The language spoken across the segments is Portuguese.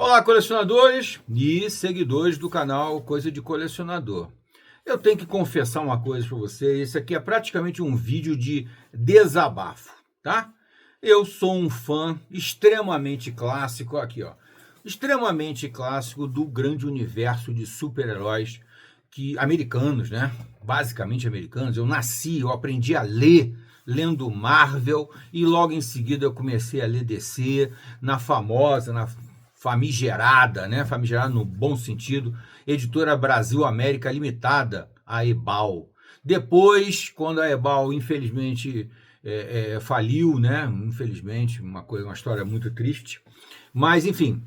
Olá, colecionadores e seguidores do canal Coisa de Colecionador. Eu tenho que confessar uma coisa para vocês, esse aqui é praticamente um vídeo de desabafo, tá? Eu sou um fã extremamente clássico, aqui ó, extremamente clássico do grande universo de super-heróis americanos, né? Basicamente americanos. Eu aprendi a ler lendo Marvel e logo em seguida eu comecei a ler DC na famigerada, né? Famigerada no bom sentido, Editora Brasil América Limitada, a Ebal. Depois, quando a Ebal, infelizmente, faliu, né? Infelizmente, uma história muito triste. Mas, enfim,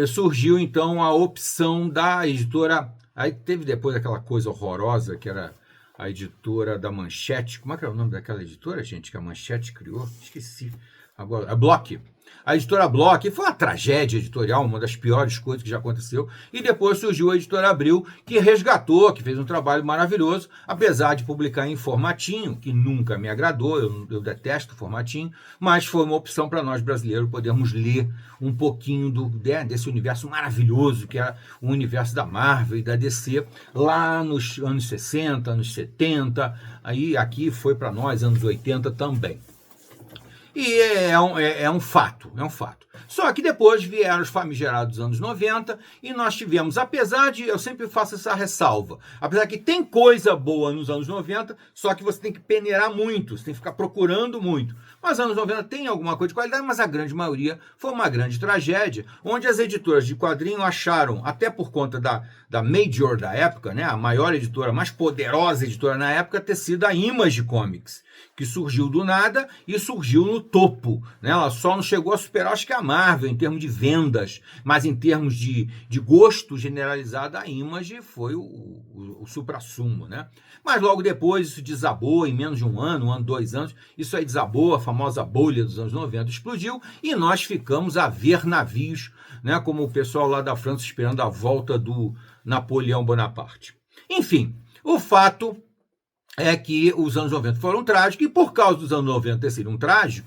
surgiu então a opção da editora. Aí teve depois aquela coisa horrorosa que era a editora da Manchete. Como é que era o nome daquela editora, gente, que a Manchete criou? Esqueci. Agora, a Block. A editora Block foi uma tragédia editorial, uma das piores coisas que já aconteceu. E depois surgiu a editora Abril, que resgatou, que fez um trabalho maravilhoso, apesar de publicar em formatinho, que nunca me agradou, eu detesto formatinho, mas foi uma opção para nós brasileiros podermos ler um pouquinho desse universo maravilhoso, que era o universo da Marvel e da DC, lá nos anos 60, anos 70, aí aqui foi para nós, anos 80 também. E é um fato. Só que depois vieram os famigerados anos 90 e nós tivemos, eu sempre faço essa ressalva, apesar que tem coisa boa nos anos 90, só que você tem que peneirar muito, você tem que ficar procurando muito. Mas anos 90 tem alguma coisa de qualidade, mas a grande maioria foi uma grande tragédia, onde as editoras de quadrinho acharam, até por conta da Major da época, né, a maior editora, mais poderosa editora na época, ter sido a Image Comics, que surgiu do nada e surgiu no topo, né? Ela só não chegou a superar, acho que a Marvel, em termos de vendas, mas em termos de gosto generalizado, a Image foi o suprassumo, né? Mas logo depois isso desabou, em menos de um ano, 2 anos, isso aí desabou, a famosa bolha dos anos 90 explodiu e nós ficamos a ver navios, né? Como o pessoal lá da França esperando a volta do Napoleão Bonaparte. Enfim, o fato é que os anos 90 foram trágicos, e por causa dos anos 90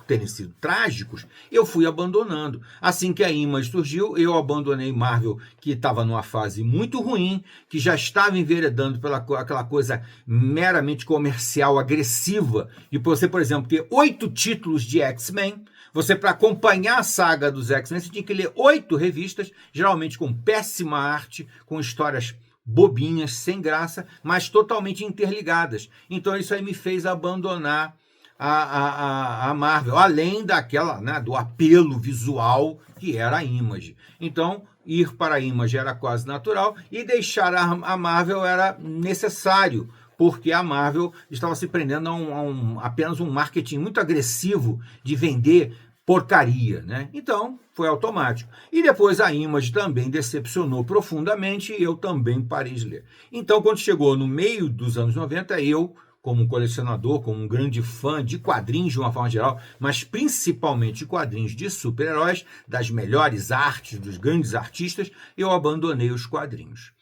terem sido trágicos, eu fui abandonando. Assim que a Image surgiu, eu abandonei Marvel, que estava numa fase muito ruim, que já estava enveredando aquela coisa meramente comercial, agressiva, e você, por exemplo, ter 8 títulos de X-Men. Você, para acompanhar a saga dos X-Men, você tinha que ler 8 revistas, geralmente com péssima arte, com histórias bobinhas, sem graça, mas totalmente interligadas. Então isso aí me fez abandonar a Marvel, além daquela, né, do apelo visual que era a Image. Então ir para a Image era quase natural e deixar a Marvel era necessário, porque a Marvel estava se prendendo a apenas um marketing muito agressivo de vender porcaria, né? Então, foi automático. E depois a Image também decepcionou profundamente e eu também parei de ler. Então, quando chegou no meio dos anos 90, eu, como um colecionador, como um grande fã de quadrinhos de uma forma geral, mas principalmente quadrinhos de super-heróis, das melhores artes, dos grandes artistas, eu abandonei os quadrinhos.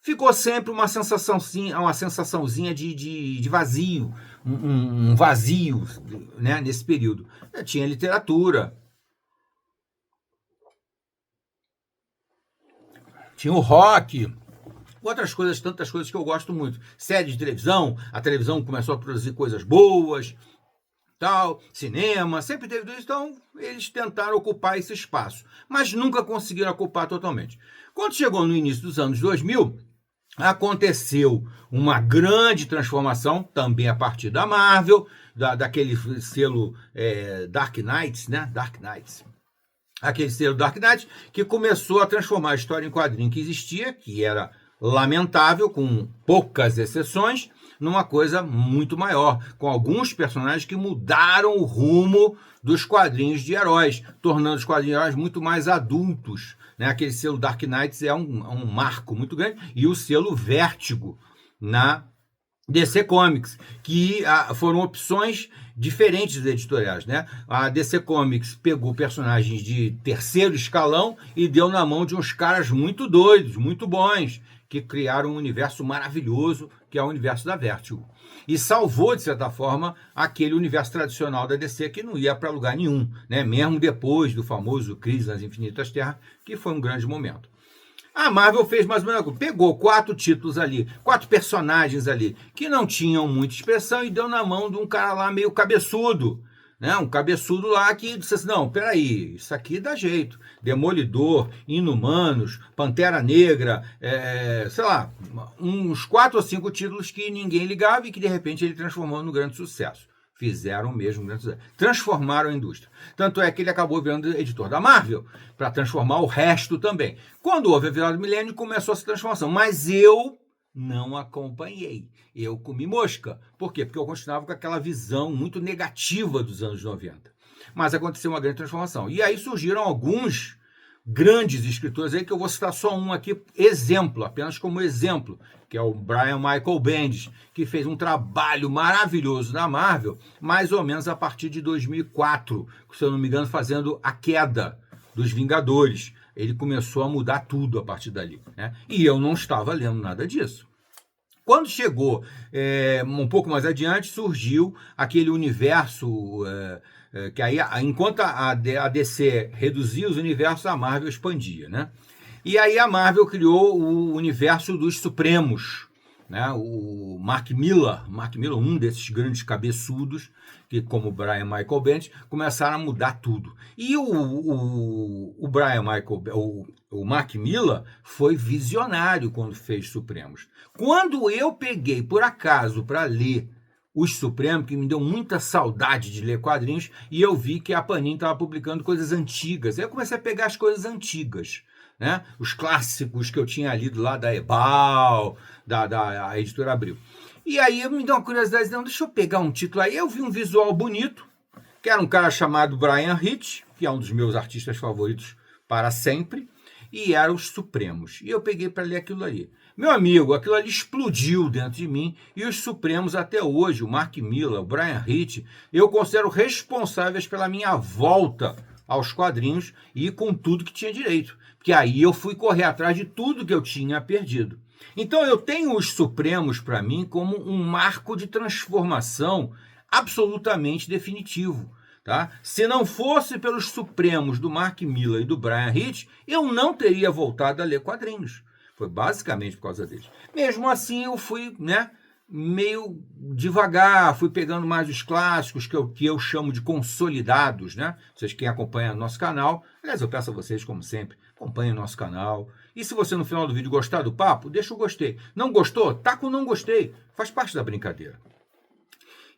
Ficou sempre uma sensaçãozinha de vazio, um vazio, né, nesse período. Eu tinha literatura, tinha o rock, tantas coisas que eu gosto muito. Série de televisão, a televisão começou a produzir coisas boas, tal, cinema, sempre teve isso, então eles tentaram ocupar esse espaço, mas nunca conseguiram ocupar totalmente. Quando chegou no início dos anos 2000, aconteceu uma grande transformação, também a partir da Marvel, daquele selo Dark Knights, né? Dark Knights. Aquele selo Dark Knight que começou a transformar a história em quadrinho que existia, que era lamentável, com poucas exceções, numa coisa muito maior, com alguns personagens que mudaram o rumo dos quadrinhos de heróis, tornando os quadrinhos de heróis muito mais adultos, né? Aquele selo Dark Knights é um marco muito grande, e o selo Vértigo na DC Comics, que foram opções diferentes editoriais, né? A DC Comics pegou personagens de terceiro escalão e deu na mão de uns caras muito doidos, muito bons, que criaram um universo maravilhoso, que é o universo da Vertigo. E salvou, de certa forma, aquele universo tradicional da DC que não ia para lugar nenhum, né? Mesmo depois do famoso Crise nas Infinitas Terras, que foi um grande momento. A Marvel fez mais ou menos, pegou 4 títulos ali, 4 personagens ali, que não tinham muita expressão e deu na mão de um cara lá meio cabeçudo, né? Um cabeçudo lá que disse assim, não, peraí, isso aqui dá jeito. Demolidor, Inumanos, Pantera Negra, sei lá, uns 4 ou 5 títulos que ninguém ligava e que de repente ele transformou num grande sucesso. Fizeram mesmo grande sucesso. Transformaram a indústria. Tanto é que ele acabou virando editor da Marvel, para transformar o resto também. Quando houve a virada do milênio, começou essa transformação. Mas eu não acompanhei. Eu comi mosca. Por quê? Porque eu continuava com aquela visão muito negativa dos anos 90. Mas aconteceu uma grande transformação. E aí surgiram alguns grandes escritores aí, que eu vou citar só um aqui, exemplo, apenas como exemplo, que é o Brian Michael Bendis, que fez um trabalho maravilhoso na Marvel, mais ou menos a partir de 2004, se eu não me engano, fazendo A Queda dos Vingadores. Ele começou a mudar tudo a partir dali, né? E eu não estava lendo nada disso. Quando chegou um pouco mais adiante, surgiu aquele universo que aí, enquanto a DC reduzia os universos, a Marvel expandia, né? E aí a Marvel criou o universo dos Supremos, né? O Mark Millar, um desses grandes cabeçudos, que como Brian Michael Bendis, começaram a mudar tudo. E o Mark Millar foi visionário quando fez Supremos. Quando eu peguei, por acaso, para ler os Supremos, que me deu muita saudade de ler quadrinhos, e eu vi que a Panini estava publicando coisas antigas. Aí eu comecei a pegar as coisas antigas, né? Os clássicos que eu tinha lido lá da Ebal, da editora Abril. E aí me deu uma curiosidade, não, deixa eu pegar um título aí. Eu vi um visual bonito, que era um cara chamado Brian Hitch, que é um dos meus artistas favoritos para sempre, e era os Supremos. E eu peguei para ler aquilo ali. Meu amigo, aquilo ali explodiu dentro de mim, e os Supremos até hoje, o Mark Millar, o Brian Hitch, eu considero responsáveis pela minha volta aos quadrinhos e com tudo que tinha direito. Porque aí eu fui correr atrás de tudo que eu tinha perdido. Então eu tenho os Supremos para mim como um marco de transformação absolutamente definitivo. Tá? Se não fosse pelos Supremos do Mark Millar e do Brian Hitch, eu não teria voltado a ler quadrinhos. Foi basicamente por causa deles. Mesmo assim, eu fui, né, meio devagar, fui pegando mais os clássicos, que eu chamo de consolidados, né? Vocês que acompanham nosso canal, aliás, eu peço a vocês, como sempre, acompanhem o nosso canal. E se você no final do vídeo gostar do papo, deixa o gostei. Não gostou? Tá com não gostei. Faz parte da brincadeira.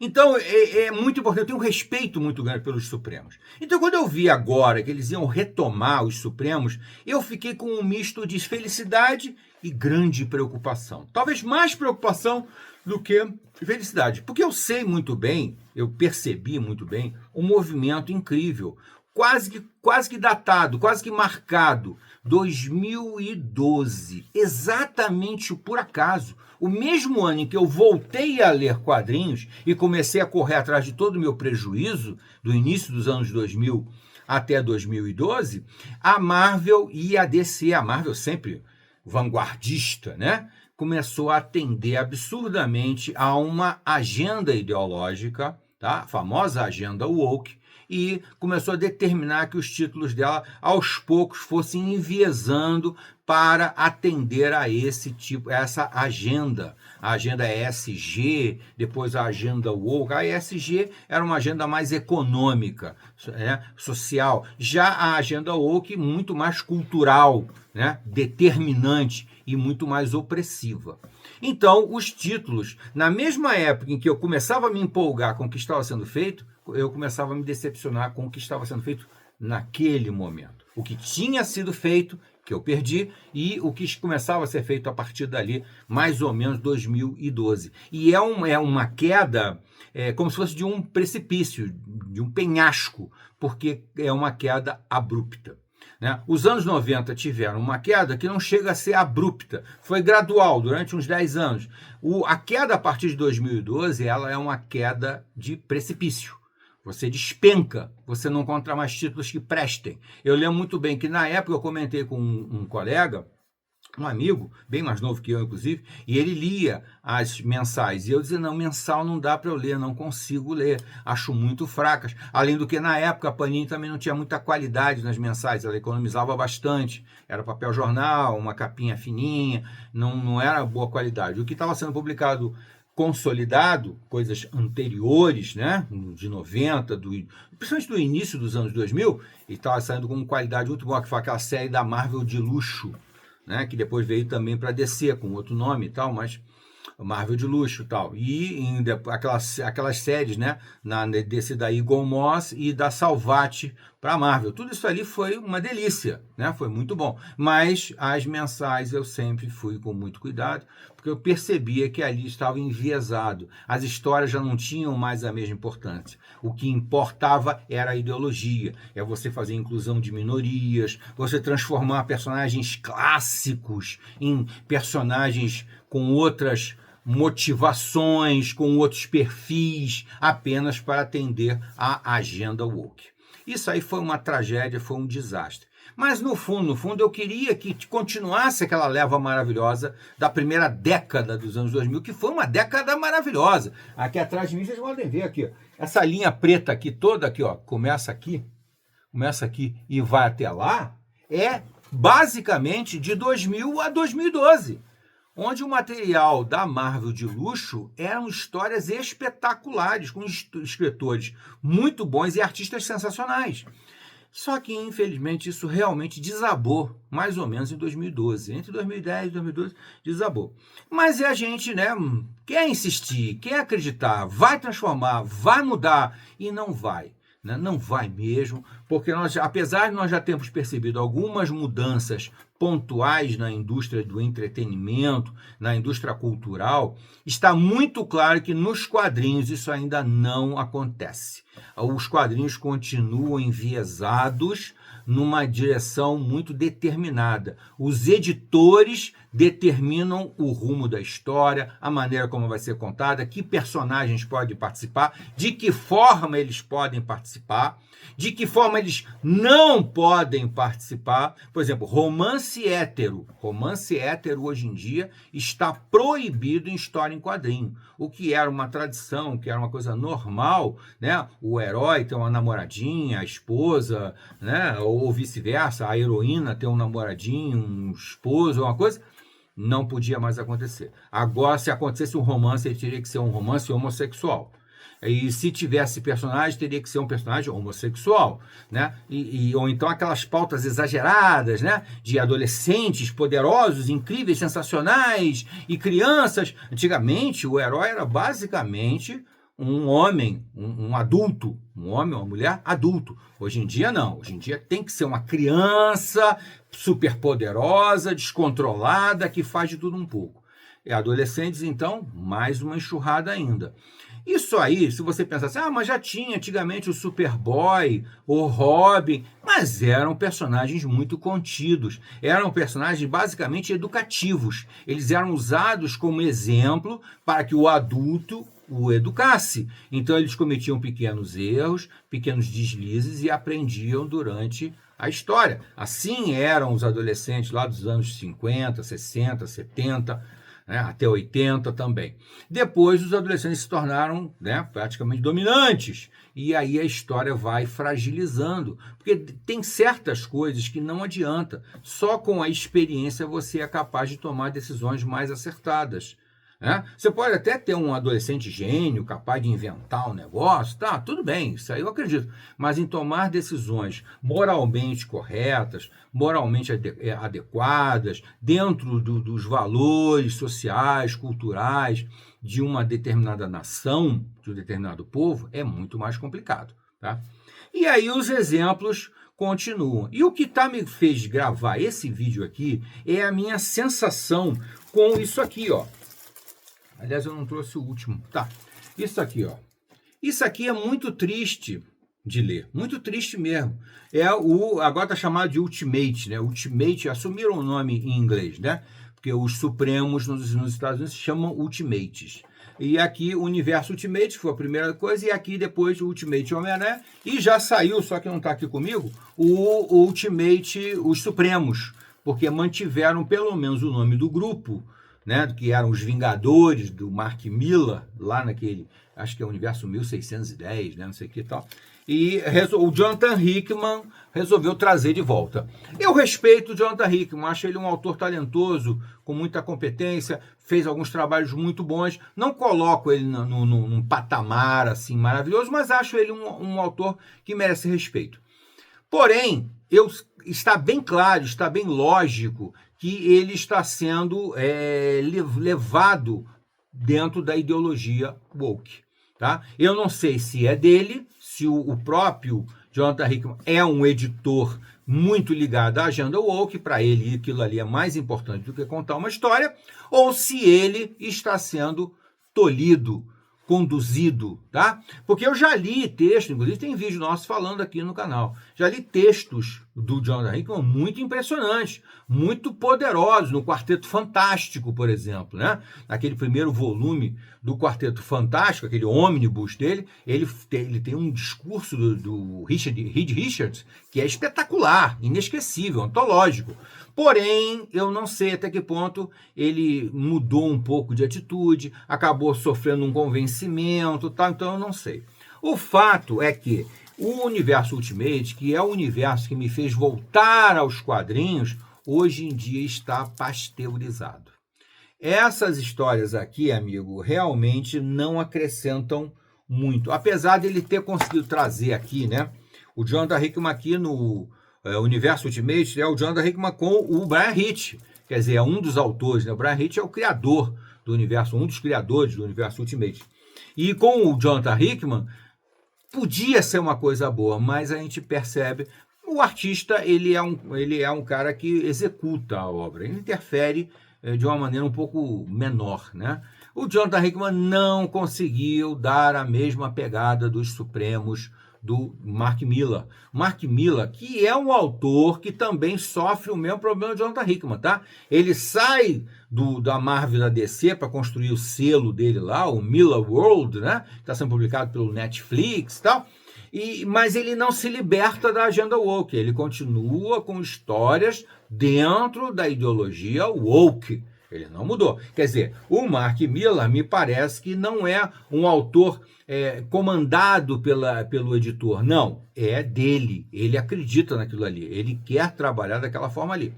Então, é muito importante, eu tenho um respeito muito grande pelos Supremos. Então, quando eu vi agora que eles iam retomar os Supremos, eu fiquei com um misto de felicidade e grande preocupação. Talvez mais preocupação do que felicidade. Porque eu sei muito bem, eu percebi muito bem, um movimento incrível, quase que datado, quase que marcado, 2012, exatamente por acaso, o mesmo ano em que eu voltei a ler quadrinhos e comecei a correr atrás de todo o meu prejuízo, do início dos anos 2000 até 2012, a Marvel e a DC, a Marvel sempre vanguardista, né? Começou a atender absurdamente a uma agenda ideológica, tá? A famosa agenda woke, e começou a determinar que os títulos dela, aos poucos, fossem enviesando para atender a essa agenda. A agenda ESG, depois a agenda woke. A ESG era uma agenda mais econômica, social. Já a agenda woke, muito mais cultural, né? Determinante e muito mais opressiva. Então, os títulos, na mesma época em que eu começava a me empolgar com o que estava sendo feito, eu começava a me decepcionar com o que estava sendo feito naquele momento. O que tinha sido feito, que eu perdi, e o que começava a ser feito a partir dali, mais ou menos 2012. E é uma queda, como se fosse de um precipício, de um penhasco, porque é uma queda abrupta. Né? Os anos 90 tiveram uma queda que não chega a ser abrupta, foi gradual, durante uns 10 anos. A queda a partir de 2012, ela é uma queda de precipício. Você despenca, você não encontra mais títulos que prestem. Eu lembro muito bem que na época eu comentei com um colega, um amigo, bem mais novo que eu, inclusive, e ele lia as mensais. E eu dizia, não, mensal não dá para eu ler, não consigo ler, acho muito fracas. Além do que, na época, a Panini também não tinha muita qualidade nas mensais, ela economizava bastante. Era papel jornal, uma capinha fininha, não era boa qualidade. O que estava sendo publicado consolidado, coisas anteriores, né, de 90, principalmente do início dos anos 2000, e estava saindo com qualidade muito boa, que foi aquela série da Marvel de luxo, né, que depois veio também para DC com outro nome e tal, mas Marvel de luxo e tal. E aquelas séries, né, desse da Eagle Moss e da Salvati para Marvel. Tudo isso ali foi uma delícia, né? Foi muito bom. Mas as mensais eu sempre fui com muito cuidado, porque eu percebia que ali estava enviesado. As histórias já não tinham mais a mesma importância. O que importava era a ideologia. É você fazer inclusão de minorias, você transformar personagens clássicos em personagens com outras motivações, com outros perfis, apenas para atender à agenda woke. Isso aí foi uma tragédia, foi um desastre. Mas no fundo, eu queria que continuasse aquela leva maravilhosa da primeira década dos anos 2000, que foi uma década maravilhosa. Aqui atrás de mim, vocês podem ver aqui, ó, essa linha preta aqui, toda aqui, ó, começa aqui e vai até lá, é basicamente de 2000 a 2012. Onde o material da Marvel de luxo eram histórias espetaculares, com escritores muito bons e artistas sensacionais. Só que, infelizmente, isso realmente desabou, mais ou menos em 2012. Entre 2010 e 2012, desabou. Mas a gente, né, quer insistir, quer acreditar, vai transformar, vai mudar, e não vai. Né? Não vai mesmo, porque apesar de nós já termos percebido algumas mudanças pontuais na indústria do entretenimento, na indústria cultural, está muito claro que nos quadrinhos isso ainda não acontece. Os quadrinhos continuam enviesados numa direção muito determinada. Os editores determinam o rumo da história, a maneira como vai ser contada, que personagens podem participar, de que forma eles podem participar, de que forma eles não podem participar. Por exemplo, romance hétero. Romance hétero hoje em dia está proibido em história em quadrinho. O que era uma tradição, que era uma coisa normal, né? O herói ter uma namoradinha, a esposa, né? Ou vice-versa, a heroína ter um namoradinho, um esposo, uma coisa, não podia mais acontecer. Agora, se acontecesse um romance, ele teria que ser um romance homossexual. E se tivesse personagem, teria que ser um personagem homossexual, né? Ou então aquelas pautas exageradas, né? De adolescentes poderosos, incríveis, sensacionais, e crianças. Antigamente, o herói era basicamente um homem, um adulto, um homem ou uma mulher adulto. Hoje em dia, não. Hoje em dia tem que ser uma criança superpoderosa, descontrolada, que faz de tudo um pouco. E adolescentes, então, mais uma enxurrada ainda. Isso aí, se você pensar assim, mas já tinha antigamente o Superboy, o Robin, mas eram personagens muito contidos, eram personagens basicamente educativos. Eles eram usados como exemplo para que o adulto o educasse. Então eles cometiam pequenos erros, pequenos deslizes e aprendiam durante a história. Assim eram os adolescentes lá dos anos 50, 60, 70, né, até 80 também. Depois os adolescentes se tornaram, né, praticamente dominantes, e aí a história vai fragilizando, porque tem certas coisas que não adianta, só com a experiência você é capaz de tomar decisões mais acertadas. Né? Você pode até ter um adolescente gênio capaz de inventar um negócio, tá, tudo bem, isso aí eu acredito, mas em tomar decisões moralmente corretas, moralmente adequadas, dentro dos valores sociais, culturais de uma determinada nação, de um determinado povo, é muito mais complicado. Tá? E aí os exemplos continuam. E o que me fez gravar esse vídeo aqui é a minha sensação com isso aqui, ó. Aliás, eu não trouxe o último. Tá, isso aqui, ó. Isso aqui é muito triste de ler, muito triste mesmo. Agora está chamado de Ultimate, né? Ultimate, assumiram o nome em inglês, né? Porque os Supremos nos Estados Unidos se chamam Ultimates. E aqui o Universo Ultimate foi a primeira coisa, e aqui depois o Ultimate Homem-Aranha, e já saiu, só que não está aqui comigo, o Ultimate, os Supremos, porque mantiveram pelo menos o nome do grupo, né, que eram os Vingadores, do Mark Millar, lá naquele, acho que é o universo 1610, né, não sei o que e tal. E o Jonathan Hickman resolveu trazer de volta. Eu respeito o Jonathan Hickman, acho ele um autor talentoso, com muita competência, fez alguns trabalhos muito bons. Não coloco ele num patamar assim maravilhoso, mas acho ele um autor que merece respeito. Porém, está bem claro, está bem lógico que ele está sendo levado dentro da ideologia woke. Tá? Eu não sei se é dele, se o próprio Jonathan Hickman é um editor muito ligado à agenda woke, para ele aquilo ali é mais importante do que contar uma história, ou se ele está sendo tolhido, conduzido, tá? Porque eu já li texto, inclusive tem vídeo nosso falando aqui no canal, já li textos do Jonathan Hickman muito impressionantes, muito poderosos, no Quarteto Fantástico, por exemplo, né? Naquele primeiro volume do Quarteto Fantástico, aquele ônibus dele, ele tem um discurso do Reed Richards que é espetacular, inesquecível, antológico. Porém, eu não sei até que ponto ele mudou um pouco de atitude, acabou sofrendo um convencimento, tal, então eu não sei. O fato é que o universo Ultimate, que é o universo que me fez voltar aos quadrinhos, hoje em dia está pasteurizado. Essas histórias aqui, amigo, realmente não acrescentam muito. Apesar dele ter conseguido trazer aqui, né? O Jonathan Hickman aqui no Universo Ultimate é o Jonathan Hickman com o Bryan Hitch. Quer dizer, é um dos autores, né? O Bryan Hitch é o criador do universo, um dos criadores do Universo Ultimate. E com o Jonathan Hickman, podia ser uma coisa boa, mas a gente percebe... O artista, ele é um cara que executa a obra, ele interfere de uma maneira um pouco menor, né? O Jonathan Hickman não conseguiu dar a mesma pegada dos Supremos do Mark Millar. Mark Millar, que é um autor que também sofre o mesmo problema do Jonathan Hickman, tá? Ele sai da Marvel da DC para construir o selo dele lá, o Millar World, né? Está sendo publicado pelo Netflix e tal. Mas ele não se liberta da agenda woke, ele continua com histórias dentro da ideologia woke. Ele não mudou. Quer dizer, o Mark Millar me parece que não é um autor comandado pelo editor. Não, é dele. Ele acredita naquilo ali. Ele quer trabalhar daquela forma ali.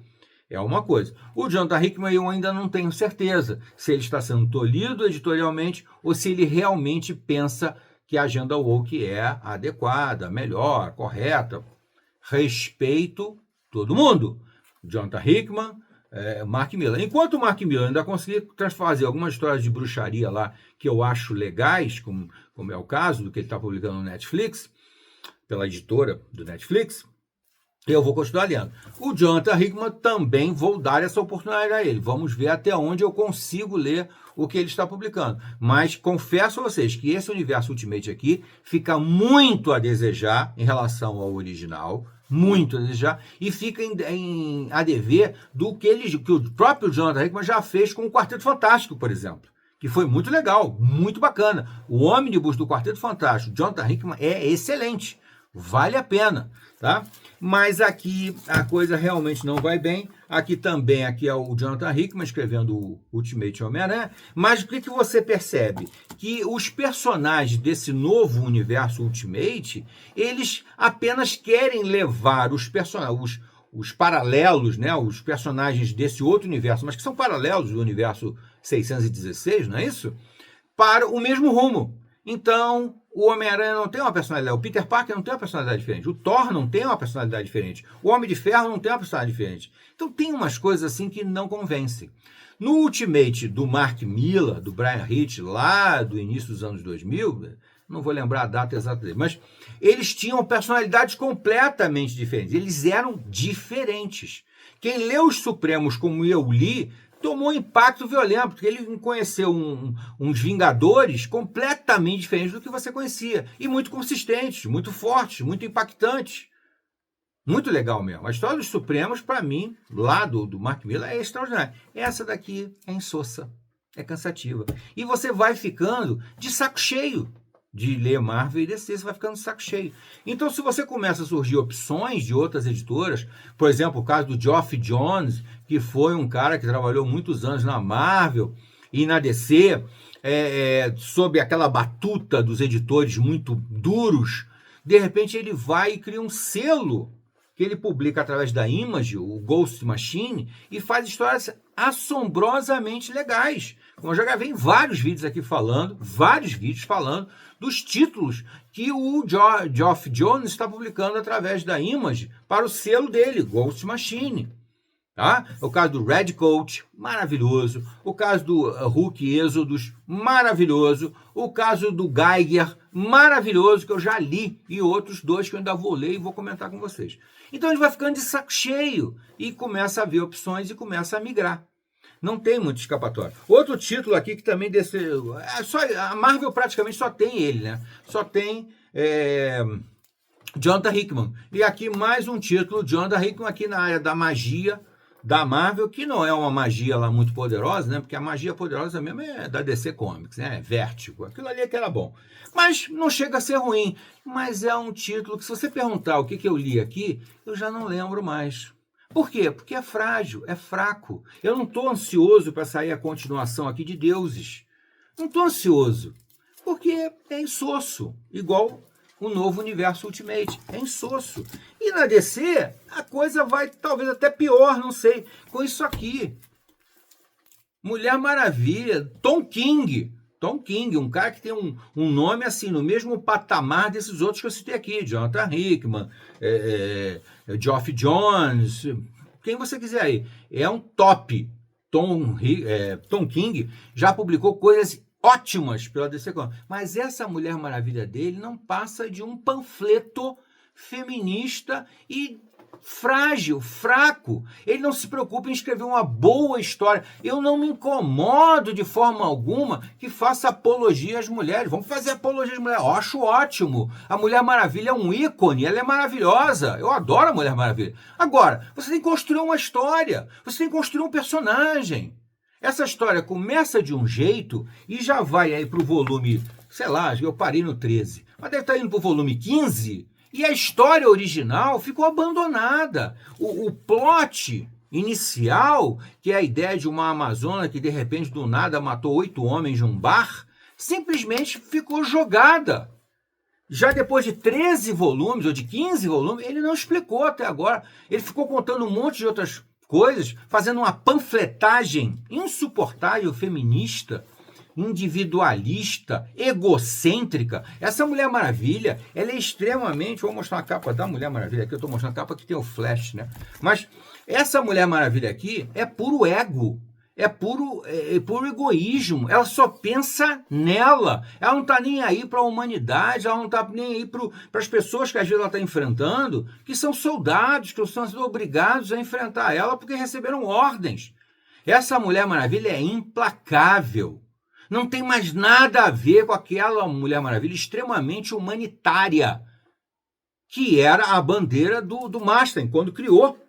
É uma coisa. O Jonathan Hickman eu ainda não tenho certeza se ele está sendo tolhido editorialmente ou se ele realmente pensa que a agenda woke é adequada, melhor, correta. Respeito todo mundo. Jonathan Hickman, Mark Millar. Enquanto o Mark Millar ainda conseguir fazer algumas histórias de bruxaria lá que eu acho legais, como é o caso do que ele está publicando no Netflix, pela editora do Netflix, eu vou continuar lendo. O Jonathan Hickman também vou dar essa oportunidade a ele. Vamos ver até onde eu consigo ler o que ele está publicando. Mas confesso a vocês que esse universo Ultimate aqui fica muito a desejar em relação ao original, muito a desejar, e fica a dever do que o próprio Jonathan Hickman já fez com o Quarteto Fantástico, por exemplo, que foi muito legal, muito bacana. O ônibus do Quarteto Fantástico, Jonathan Hickman, é excelente, vale a pena, tá? Mas aqui a coisa realmente não vai bem. Aqui é o Jonathan Hickman escrevendo o Ultimate Homem-Aranha. Mas o que você percebe? Que os personagens desse novo universo Ultimate, eles apenas querem levar os paralelos, né? Os personagens desse outro universo, mas que são paralelos do universo 616, não é isso? Para o mesmo rumo. Então, o Homem-Aranha não tem uma personalidade, o Peter Parker não tem uma personalidade diferente, o Thor não tem uma personalidade diferente, o Homem de Ferro não tem uma personalidade diferente. Então tem umas coisas assim que não convencem. No Ultimate do Mark Millar, do Bryan Hitch, lá do início dos anos 2000, não vou lembrar a data exata dele, mas eles tinham personalidades completamente diferentes, eles eram diferentes. Quem leu os Supremos como eu li, tomou um impacto violento, porque ele conheceu uns Vingadores completamente diferentes do que você conhecia. E muito consistentes, muito fortes, muito impactantes. Muito legal mesmo. A história dos Supremos, para mim, lá do Mark Millar, é extraordinária. Essa daqui é insossa, é cansativa. E você vai ficando de saco cheio de ler Marvel e DC, você vai ficando de saco cheio. Então, se você começa a surgir opções de outras editoras, por exemplo, o caso do Geoff Johns, que foi um cara que trabalhou muitos anos na Marvel e na DC, sob aquela batuta dos editores muito duros, de repente ele vai e cria um selo que ele publica através da Image, o Ghost Machine, e faz histórias assombrosamente legais. Como eu já gravei vários vídeos aqui falando, dos títulos que o Geoff Johns está publicando através da Image para o selo dele, Ghost Machine. Tá? O caso do Red Coat, maravilhoso. O caso do Hulk Exodus, maravilhoso. O caso do Geiger, maravilhoso, que eu já li. E outros dois que eu ainda vou ler e vou comentar com vocês. Então a gente vai ficando de saco cheio e começa a ver opções e começa a migrar. Não tem muito escapatório. Outro título aqui que também a Marvel praticamente só tem ele, né? Só tem Jonathan Hickman. E aqui mais um título, Jonathan Hickman, aqui na área da magia da Marvel, que não é uma magia lá muito poderosa, né? Porque a magia poderosa mesmo é da DC Comics, né? Vértigo. Aquilo ali é que era bom. Mas não chega a ser ruim. Mas é um título que, se você perguntar o que eu li aqui, eu já não lembro mais. Por quê? Porque é frágil, é fraco. Eu não estou ansioso para sair a continuação aqui de Deuses. Não estou ansioso. Porque é insosso. Igual o novo Universo Ultimate. É insosso. E na DC, a coisa vai talvez até pior, não sei, com isso aqui. Mulher Maravilha, Tom King, um cara que tem um nome assim, no mesmo patamar desses outros que eu citei aqui, Jonathan Hickman, Geoff Johns, quem você quiser aí. É um top. Tom King já publicou coisas ótimas pela DC Comics. Mas essa Mulher Maravilha dele não passa de um panfleto feminista e frágil, fraco. Ele não se preocupa em escrever uma boa história. Eu não me incomodo de forma alguma que faça apologia às mulheres. Vamos fazer apologia às mulheres. Eu acho ótimo. A Mulher Maravilha é um ícone, ela é maravilhosa. Eu adoro a Mulher Maravilha. Agora, você tem que construir uma história. Você tem que construir um personagem. Essa história começa de um jeito e já vai aí para o volume, sei lá, eu parei no 13, mas deve estar indo para o volume 15 e a história original ficou abandonada. O plot inicial, que é a ideia de uma amazona que de repente do nada matou 8 homens de um bar, simplesmente ficou jogada. Já depois de 13 volumes ou de 15 volumes, ele não explicou até agora. Ele ficou contando um monte de outras coisas, fazendo uma panfletagem insuportável, feminista, individualista, egocêntrica. Essa Mulher Maravilha, ela é extremamente... Vou mostrar a capa da Mulher Maravilha aqui, eu estou mostrando a capa que tem o Flash, né? Mas essa Mulher Maravilha aqui é puro ego, é puro egoísmo. Ela só pensa nela. Ela não está nem aí para a humanidade, ela não está nem aí para as pessoas que às vezes ela está enfrentando, que são soldados, que estão sendo obrigados a enfrentar ela porque receberam ordens. Essa Mulher Maravilha é implacável. Não tem mais nada a ver com aquela Mulher Maravilha extremamente humanitária, que era a bandeira do Marston, quando criou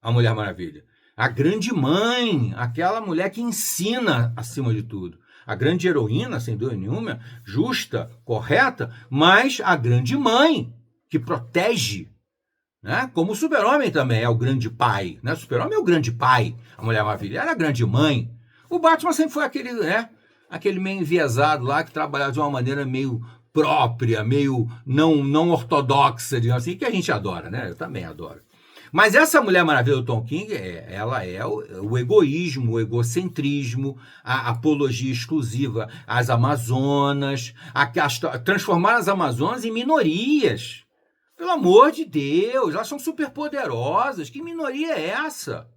a Mulher Maravilha. A grande mãe, aquela mulher que ensina acima de tudo. A grande heroína, sem dúvida nenhuma, justa, correta, mas a grande mãe, que protege. Né? Como o Super-Homem também é o grande pai. Né? O Super-Homem é o grande pai. A Mulher Maravilha era a grande mãe. O Batman sempre foi aquele, né? Aquele meio enviesado lá, que trabalhava de uma maneira meio própria, meio não ortodoxa, digamos assim, que a gente adora, né? Eu também adoro. Mas essa Mulher Maravilha do Tom King, ela é o egoísmo, o egocentrismo, a apologia exclusiva às Amazonas, transformar as Amazonas em minorias. Pelo amor de Deus, elas são superpoderosas. Que minoria é essa?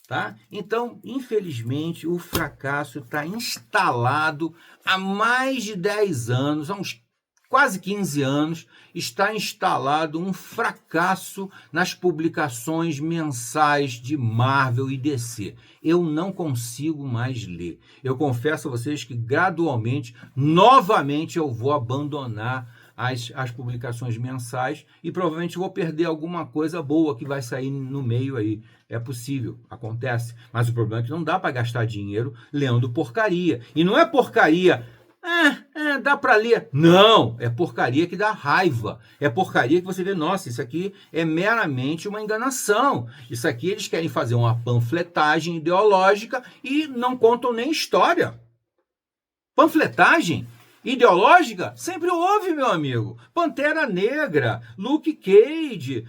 Tá? Então, infelizmente, o fracasso está instalado há mais de 10 anos, há uns quase 15 anos, está instalado um fracasso nas publicações mensais de Marvel e DC. Eu não consigo mais ler. Eu confesso a vocês que gradualmente, novamente, eu vou abandonar as publicações mensais e provavelmente vou perder alguma coisa boa que vai sair no meio aí. É possível, acontece. Mas o problema é que não dá para gastar dinheiro lendo porcaria. E não é porcaria Dá para ler. Não, é porcaria que dá raiva. É porcaria que você vê, nossa, isso aqui é meramente uma enganação. Isso aqui eles querem fazer uma panfletagem ideológica e não contam nem história. Panfletagem ideológica sempre houve, meu amigo. Pantera Negra, Luke Cage,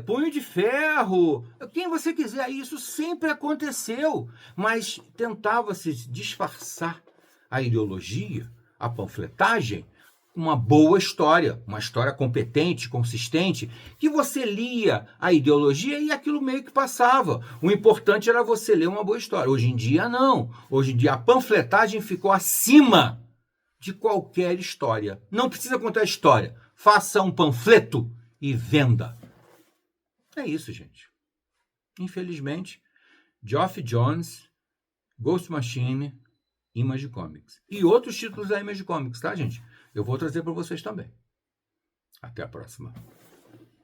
Punho de Ferro, quem você quiser, isso sempre aconteceu. Mas tentava-se disfarçar a ideologia, a panfletagem, uma boa história, uma história competente, consistente, que você lia a ideologia e aquilo meio que passava. O importante era você ler uma boa história. Hoje em dia, não. Hoje em dia, a panfletagem ficou acima de qualquer história. Não precisa contar história. Faça um panfleto e venda. É isso, gente. Infelizmente, Geoff Johns, Ghost Machine, Image Comics. E outros títulos da Image Comics, tá, gente? Eu vou trazer para vocês também. Até a próxima.